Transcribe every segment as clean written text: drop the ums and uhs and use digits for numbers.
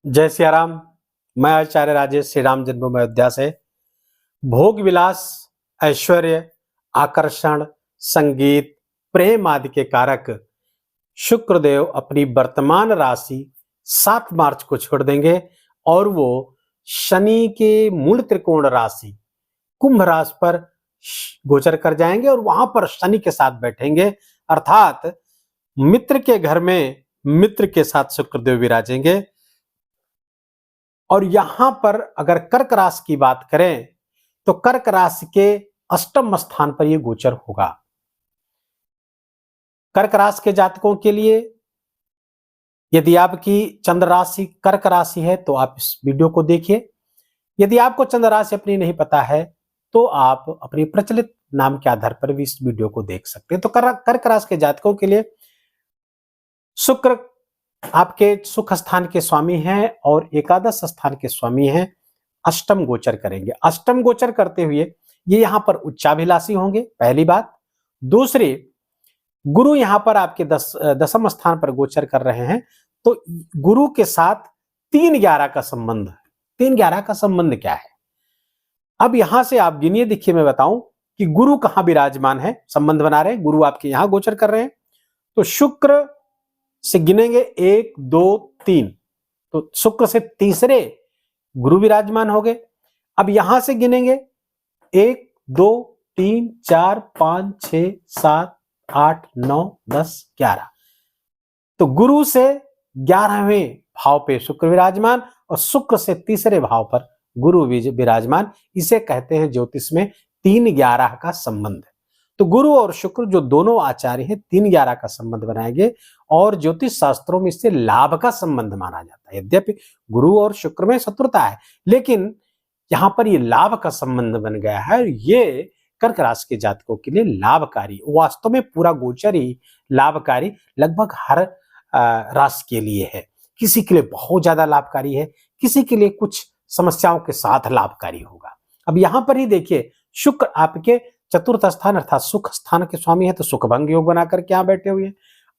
जय सिया राम। मैं आचार्य राजेश श्री राम जन्मभूमि अयोध्या से भोग विलास, ऐश्वर्य, आकर्षण, संगीत, प्रेम आदि के कारक शुक्रदेव अपनी वर्तमान राशि 7 मार्च को छोड़ देंगे और वो शनि के मूल त्रिकोण राशि कुंभ राशि पर गोचर कर जाएंगे और वहां पर शनि के साथ बैठेंगे। अर्थात मित्र के घर में मित्र के साथ शुक्रदेव विराजेंगे। और यहां पर अगर कर्क राशि की बात करें तो कर्क राशि के अष्टम स्थान पर यह गोचर होगा। कर्क राशि के जातकों के लिए यदि आपकी चंद्र राशि कर्क राशि है तो आप इस वीडियो को देखिए। यदि आपको चंद्र राशि अपनी नहीं पता है तो आप अपनी प्रचलित नाम के आधार पर भी इस वीडियो को देख सकते हैं। तो कर्क राशि के जातकों के लिए शुक्र आपके सुख स्थान के स्वामी हैं और एकादश स्थान के स्वामी हैं। अष्टम गोचर करेंगे। अष्टम गोचर करते हुए ये यहां पर उच्चाभिलाषी होंगे, पहली बात। दूसरी, गुरु यहां पर आपके दसम स्थान पर गोचर कर रहे हैं तो गुरु के साथ 3-11 का संबंध है। 3-11 का संबंध क्या है? अब यहां से आप गिनिए, देखिए मैं बताऊं कि गुरु कहां विराजमान है, संबंध बना रहे हैं, गुरु आपके यहां गोचर कर रहे हैं तो शुक्र से गिनेंगे 1, 2, 3, तो शुक्र से तीसरे गुरु विराजमान हो गए। अब यहां से गिनेंगे 1, 2, 3, 4, 5, 6, 7, 8, 9, 10, 11, तो गुरु से 11वें भाव पे शुक्र विराजमान और शुक्र से तीसरे भाव पर गुरु विराजमान। इसे कहते हैं ज्योतिष में 3-11 का संबंध। तो गुरु और शुक्र जो दोनों आचार्य हैं 3-11 का संबंध बनाएंगे और ज्योतिष शास्त्रों में इससे लाभ का संबंध माना जाता है। यद्यपि गुरु और शुक्र में शत्रुता है लेकिन यहां पर ये लाभ का संबंध बन गया है। ये कर्क राशि के जातकों के लिए लाभकारी, वास्तव में पूरा गोचर ही लाभकारी लगभग हर राशि के लिए है। किसी के लिए बहुत ज्यादा लाभकारी है, किसी के लिए कुछ समस्याओं के साथ लाभकारी होगा। अब यहां पर ही देखिए, शुक्र आपके चतुर्थ स्थान अर्थात सुख स्थान के स्वामी है तो सुख भंग योग बना करके यहां बैठे हुए हैं।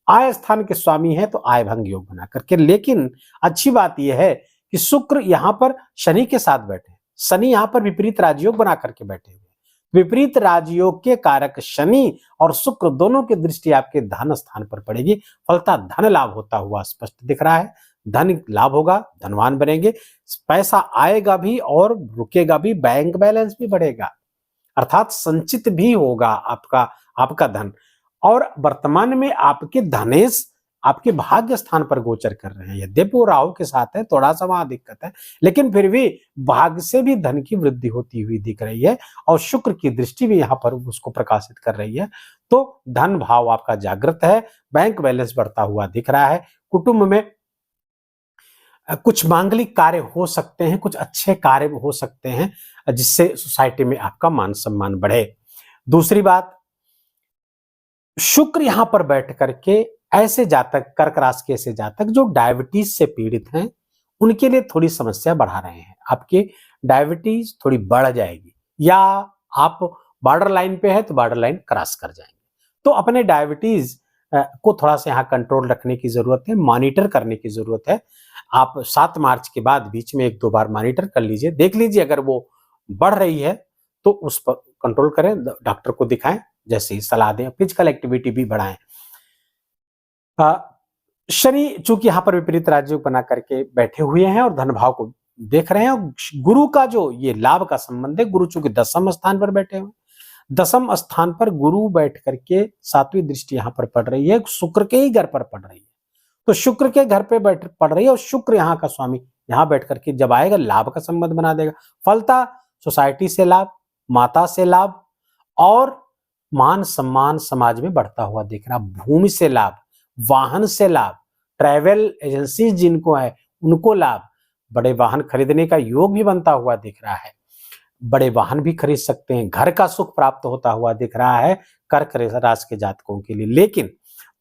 आय स्थान के स्वामी है तो आय भंग योग बना करके। लेकिन अच्छी बात यह है कि शुक्र यहां पर शनि के साथ बैठे, शनि यहां पर विपरीत राजयोग बना करके बैठे हुए। विपरीत राजयोग के कारक शनि और शुक्र दोनों की दृष्टि आपके धन स्थान पर पड़ेगी। फलता धन लाभ होता हुआ स्पष्ट दिख रहा है। धन लाभ होगा, धनवान बनेंगे, पैसा आएगा भी और रुकेगा भी, बैंक बैलेंस भी बढ़ेगा, अर्थात संचित भी होगा आपका धन। और वर्तमान में आपके धनेश आपके भाग्य स्थान पर गोचर कर रहे हैं। यद्यपि वो राहु के साथ है, थोड़ा सा वहां दिक्कत है, लेकिन फिर भी भाग्य से भी धन की वृद्धि होती हुई दिख रही है और शुक्र की दृष्टि भी यहां पर उसको प्रकाशित कर रही है। तो धन भाव आपका जागृत है, बैंक बैलेंस बढ़ता हुआ दिख रहा है। कुटुंब में कुछ मांगलिक कार्य हो सकते हैं, कुछ अच्छे कार्य हो सकते हैं जिससे सोसाइटी में आपका मान सम्मान बढ़े। दूसरी बात, शुक्र यहां पर बैठ करके ऐसे जातक, कर्क राशि के ऐसे जातक जो डायबिटीज से पीड़ित हैं उनके लिए थोड़ी समस्या बढ़ा रहे हैं। आपकी डायबिटीज थोड़ी बढ़ जाएगी या आप बॉर्डर लाइन पे है तो बॉर्डर लाइन क्रॉस कर जाएंगे। तो अपने डायबिटीज को थोड़ा सा यहाँ कंट्रोल रखने की जरूरत है, मॉनिटर करने की जरूरत है। आप 7 मार्च के बाद बीच में 1-2 बार मॉनिटर कर लीजिए, देख लीजिए अगर वो बढ़ रही है तो उस पर कंट्रोल करें, डॉक्टर को दिखाएं, जैसे ही सलाह दें। फिजिकल एक्टिविटी भी बढ़ाएं। शनि चूंकि यहाँ पर विपरीत राजयोग बना करके बैठे हुए हैं और धन भाव को देख रहे हैं और गुरु का जो ये लाभ का संबंध है, गुरु चूंकि दसम स्थान पर बैठे हुए, दसम स्थान पर गुरु बैठ करके 7वीं दृष्टि यहाँ पर पड़ रही है, शुक्र के ही घर पर पड़ रही है। तो शुक्र के घर पे बैठ पड़ रही है और शुक्र यहाँ का स्वामी यहाँ बैठ करके जब आएगा लाभ का संबंध बना देगा। फलता सोसाइटी से लाभ, माता से लाभ और मान सम्मान समाज में बढ़ता हुआ दिख रहा। भूमि से लाभ, वाहन से लाभ, ट्रैवल एजेंसी जिनको है उनको लाभ, बड़े वाहन खरीदने का योग भी बनता हुआ दिख रहा है। बड़े वाहन भी खरीद सकते हैं, घर का सुख प्राप्त होता हुआ दिख रहा है कर्क राशि के जातकों के लिए। लेकिन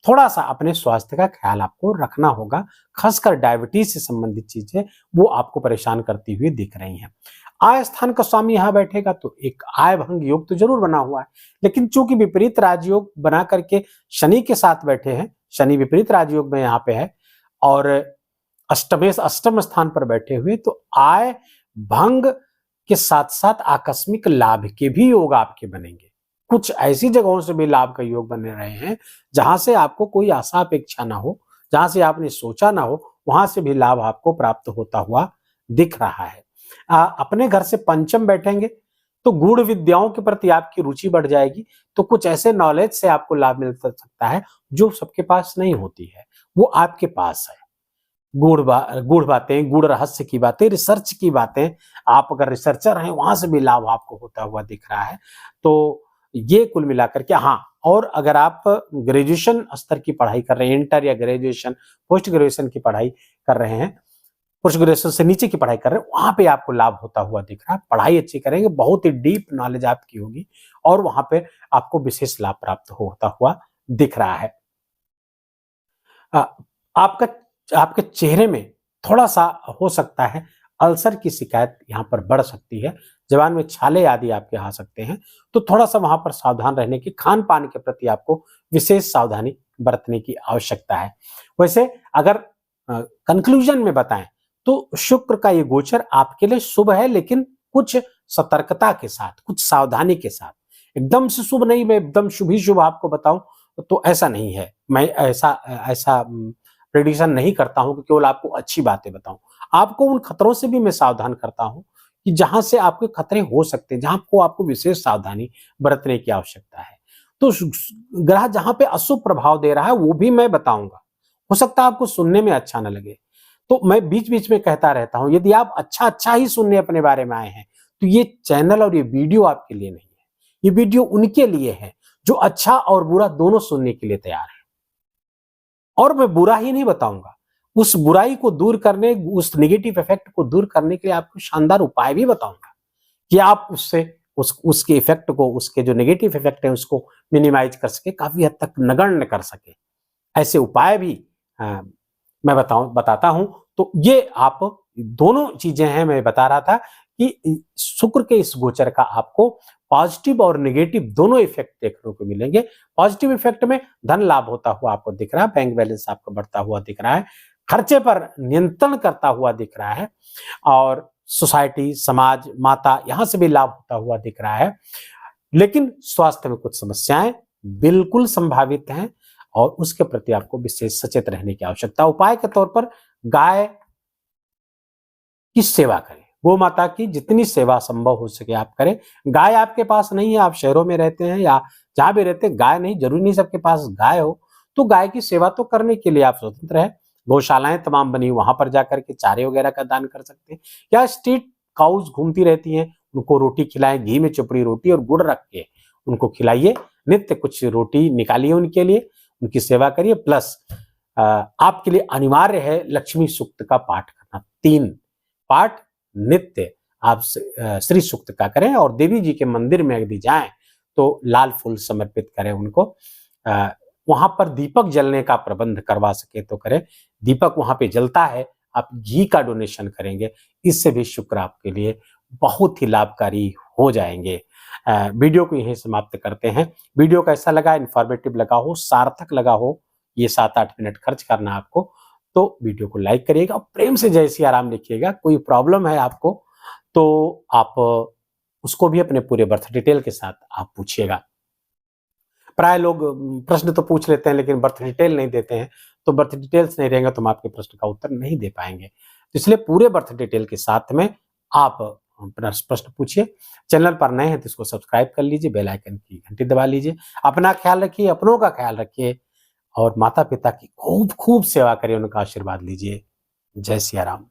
थोड़ा सा अपने स्वास्थ्य का ख्याल आपको रखना होगा, खासकर डायबिटीज से संबंधित चीजें वो आपको परेशान करती हुई दिख रही हैं। आय स्थान का स्वामी यहां बैठेगा तो एक आय भंग योग तो जरूर बना हुआ है, लेकिन चूंकि विपरीत राजयोग बना करके शनि के साथ बैठे हैं, शनि विपरीत राजयोग में यहाँ पे है और अष्टम स्थान पर बैठे हुए, तो आय भंग के साथ साथ आकस्मिक लाभ के भी योग आपके बनेंगे। कुछ ऐसी जगहों से भी लाभ का योग बने रहे हैं जहां से आपको कोई आशा अपेक्षा ना हो, जहां से आपने सोचा ना हो, वहां से भी लाभ आपको प्राप्त होता हुआ दिख रहा है। अपने घर से पंचम बैठेंगे तो गूढ़ विद्याओं के प्रति आपकी रुचि बढ़ जाएगी, तो कुछ ऐसे नॉलेज से आपको लाभ मिल सकता है जो सबके पास नहीं होती है, वो आपके पास है। गूढ़ बातें, गूढ़ रहस्य की बातें, रिसर्च की बातें, आप अगर रिसर्चर हैं वहां से भी लाभ आपको होता हुआ दिख रहा है। तो ये कुल मिलाकर के, हाँ, और अगर आप ग्रेजुएशन स्तर की पढ़ाई कर रहे हैं, इंटर या ग्रेजुएशन, पोस्ट ग्रेजुएशन की पढ़ाई कर रहे हैं, पोस्ट ग्रेजुएशन से नीचे की पढ़ाई कर रहे हैं, वहां पे आपको लाभ होता हुआ दिख रहा है। पढ़ाई अच्छी करेंगे, बहुत ही डीप नॉलेज आपकी होगी और वहां पे आपको विशेष लाभ प्राप्त होता हुआ दिख रहा है। आपका आपके चेहरे में थोड़ा सा हो सकता है अल्सर की शिकायत यहाँ पर बढ़ सकती है, जबान में छाले आदि आपके आ सकते हैं, तो थोड़ा सा वहां पर सावधान रहने की, खान पान के प्रति आपको विशेष सावधानी बरतने की आवश्यकता है। वैसे अगर कंक्लूजन में बताएं तो शुक्र का ये गोचर आपके लिए शुभ है, लेकिन कुछ सतर्कता के साथ, कुछ सावधानी के साथ। एकदम से शुभ नहीं, मैं एकदम शुभ ही शुभ आपको बताऊं तो ऐसा नहीं है। मैं ऐसा प्रेडिक्शन नहीं करता हूं कि केवल आपको अच्छी बातें बताऊं, आपको उन खतरों से भी मैं सावधान करता हूं कि जहां से आपके खतरे हो सकते हैं, जहां आपको विशेष सावधानी बरतने की आवश्यकता है। तो ग्रह जहां पे अशुभ प्रभाव दे रहा है वो भी मैं बताऊंगा। हो सकता है आपको सुनने में अच्छा ना लगे, तो मैं बीच बीच में कहता रहता हूं। यदि आप अच्छा ही सुनने अपने बारे में आए हैं तो ये चैनल और ये वीडियो आपके लिए नहीं है, ये वीडियो उनके लिए है जो अच्छा और बुरा दोनों सुनने के लिए तैयार है। और मैं बुरा ही नहीं बताऊंगा, उस बुराई को दूर करने, उस नेगेटिव इफेक्ट को दूर करने के लिए आपको शानदार उपाय भी बताऊंगा कि आप उससे उसके इफेक्ट को, उसके जो नेगेटिव इफेक्ट है उसको मिनिमाइज कर सके, काफी हद तक नगण्य कर सके। ऐसे उपाय भी मैं बताता हूं। तो ये आप दोनों चीजें हैं, मैं बता रहा था कि शुक्र के इस गोचर का आपको पॉजिटिव और नेगेटिव दोनों इफेक्ट देखने को मिलेंगे। पॉजिटिव इफेक्ट में धन लाभ होता हुआ आपको दिख रहा है, बैंक बैलेंस आपका बढ़ता हुआ दिख रहा है, खर्चे पर नियंत्रण करता हुआ दिख रहा है, और सोसाइटी, समाज, माता, यहां से भी लाभ होता हुआ दिख रहा है। लेकिन स्वास्थ्य में कुछ समस्याएं बिल्कुल संभावित हैं और उसके प्रति आपको विशेष सचेत रहने की आवश्यकता। उपाय के तौर पर गाय की सेवा करें, गौ माता की जितनी सेवा संभव हो सके आप करें। गाय आपके पास नहीं है, आप शहरों में रहते हैं या जहां भी रहते हैं, गाय नहीं, जरूरी नहीं सबके पास गाय हो, तो गाय की सेवा तो करने के लिए आप स्वतंत्र है। गौशालाएं तमाम बनी, वहां पर जाकर के चारे वगैरह का दान कर सकते हैं, या स्ट्रीट काउज घूमती रहती हैं, उनको रोटी खिलाएं, घी में चुपड़ी रोटी और गुड़ रख के उनको खिलाइए, नित्य कुछ रोटी निकालिए उनके लिए, उनकी सेवा करिए। प्लस आपके लिए अनिवार्य है लक्ष्मी सूक्त का पाठ करना, 3 पाठ नित्य आप श्री सूक्त का करें, और देवी जी के मंदिर में यदि जाएं तो लाल फूल समर्पित करें उनको। वहां पर दीपक जलने का प्रबंध करवा सके तो करें, दीपक वहां पे जलता है, आप घी का डोनेशन करेंगे, इससे भी शुक्र आपके लिए बहुत ही लाभकारी हो जाएंगे। वीडियो को यहीं समाप्त करते हैं। वीडियो कैसा लगा, इंफॉर्मेटिव लगा हो, सार्थक लगा हो, ये 7-8 मिनट खर्च करना आपको, तो वीडियो को लाइक करिएगा, प्रेम से जय सिया राम लिखिएगा। कोई प्रॉब्लम है आपको तो आप उसको भी अपने पूरे बर्थ डिटेल के साथ आप पूछिएगा। प्राय लोग प्रश्न तो पूछ लेते हैं लेकिन बर्थ डिटेल नहीं देते हैं, तो बर्थ डिटेल्स नहीं रहेंगे तो हम आपके प्रश्न का उत्तर नहीं दे पाएंगे। तो इसलिए पूरे बर्थ डिटेल के साथ में आप प्रश्न पूछिए। चैनल पर नए हैं तो इसको सब्सक्राइब कर लीजिए, बेल आइकन की घंटी दबा लीजिए। अपना ख्याल रखिए, अपनों का ख्याल रखिए और माता पिता की खूब खूब सेवा करिए, उनका आशीर्वाद लीजिए। जय सिया राम।